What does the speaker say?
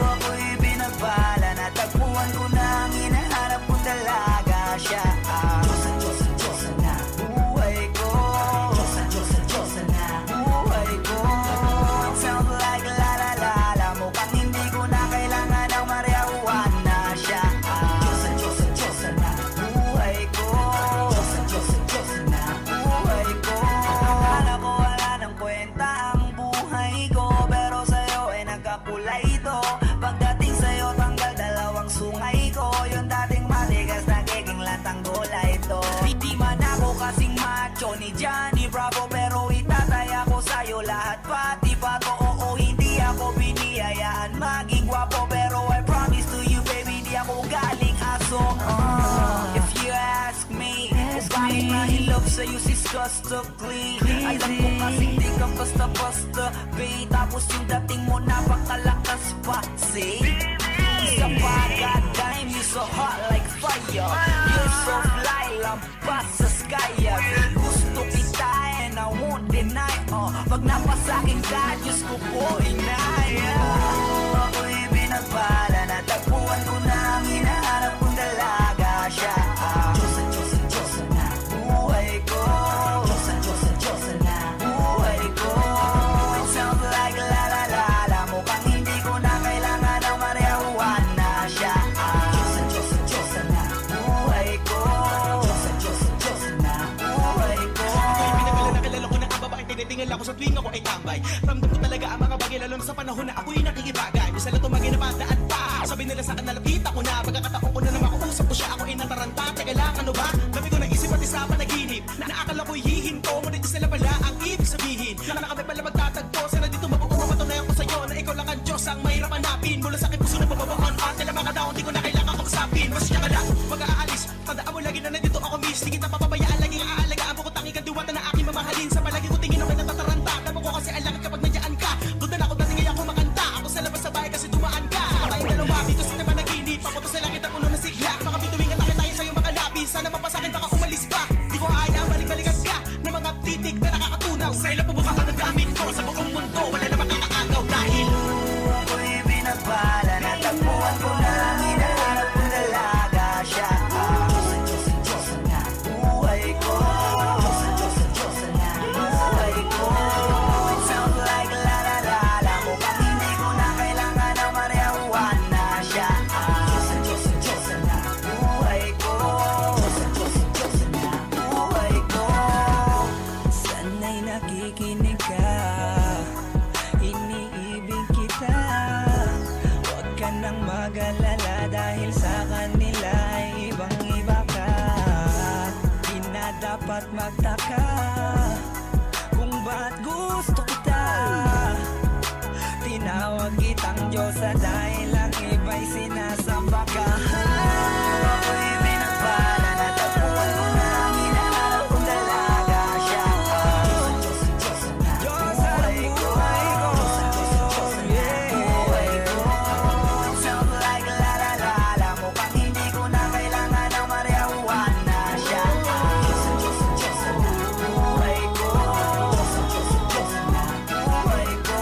Ako'y binagpala, natagpuan ko na ang hinahanap kong dalaga. Siya ang Diyosa na buhay ko. Diyosa na buhay ko. It sounds like la la la la, mukhang hindi ko na kailangan ng marijuana. Siya ang Diyosa na buhay ko. Diyosa na buhay ko. Akala ko wala ng kwenta ang buhay ko, pero sa'yo ay nagkakulay ito. Pagdating sa'yo tanggal dalawang sungay ko, yung dating matigas nagiging latang gulay ito. Hindi man ako kasing macho ni Johnny Bravo, pero itataya ko sa'yo lahat pati pato. Oo, hindi ako biniyayaan maging gwapo, pero I promise to you baby, di ako galing aso. If you ask me, bakit mahilap sa'yo sis customly? Alam ko kasing di ka basta-basta, babe. Tapos yung dating mo napakalakas pa, see? Isa pa, goddamn, you so hot like fire. You're so fly, lampas sa sky. Gusto kita and I won't deny. Pag napasakin ka, Diyos ko po inaya. Ako'y binagpala, natagpuan ko na ang hinahanap kong dalaga. Siya ang Diyosa na buhay ko. Diyosa na buhay ko. It sounds like la la la la, mukhang hindi ko na kailangan ng marijuana. Siya ang Diyosa na buhay ko. Diyosa na buhay ko. Ako'y pinagala na kilala ko na ang babaeng tinitingala ko sa tuwing ako ay tambay. Ramdam ko talaga ang mga bagay, lalo na sa panahon na ako'y nakikibagay. Bisa lang tumagay na padaan pa, sabi nila sa akin nalapit ako na. Pagkakataon ko na na makausap ko siya, ako ay nataranta. Teka lang, ano ba? Dami ko naisip pati sa panaginip, na naakala ko'y hihinto, ngunit sila pala ang ibig sabihin. Na kami pala magtatagpo, sana dito mabubuo, matunayan ko sa'yo na ikaw lang ang Diyos ang mahirap hanapin. Mula sa aking puso na pababaon, at kailan mga daon, di ko na kailangan kausapin. Mas siya ka lang, mag-aalis, tandaan mo lagi na nandito ako miss. Di kita papabayaan, laging aalagaan mo ko, tanging kadiwata na aking mamahalin. Sa palagi ko tingin ako natataranta, damo ko kasi ang langit kapag nandiyan ka. Doon na ako dating ngayon kumakanta, ako sa labas sa bahay kasi dumaan ka. Tayong dalawa, dito sa naman naginip, papunta sa langit ang ulo na sigla. Mga bituwing at tayo sa'yo makalapis, sana mapasakin baka umalis pa. Di ko ayaw, balik-balikan ka ng mga titig na nakakatunaw. Sa ilang pubuka ka ng gamit ko, sa buong mundo, wala na makakaagaw dahil ako'y binagpala, natagpuan ko na ang hinahanap kong dalaga. Siya ang Diyosa na buhay ko. Diyosa na buhay ko. It sounds like la la la la, mukhang hindi ko na kailangan ng marijuana. Siya ang Diyosa na buhay ko. Diyosa na buhay ko. Sana'y nakikinig ka, iniibig kita. Huwag ka nang mag-alala dahil sa kanila ay ibang-iba ka. Di na dapat magtaka kung ba't gusto kita. Tinawag kitang Diyosa dahil ang iba'y sinasamba ka. Ako'y binagpala, natagpuan ko na ang hinahanap kong dalaga. Siya ang Diyosa na buhay ko. Buhay ko. It sounds like la la la la, mukhang hindi ko na kailangan ng marijuana. Siya ang Diyosa na buhay ko. Diyosa na buhay ko.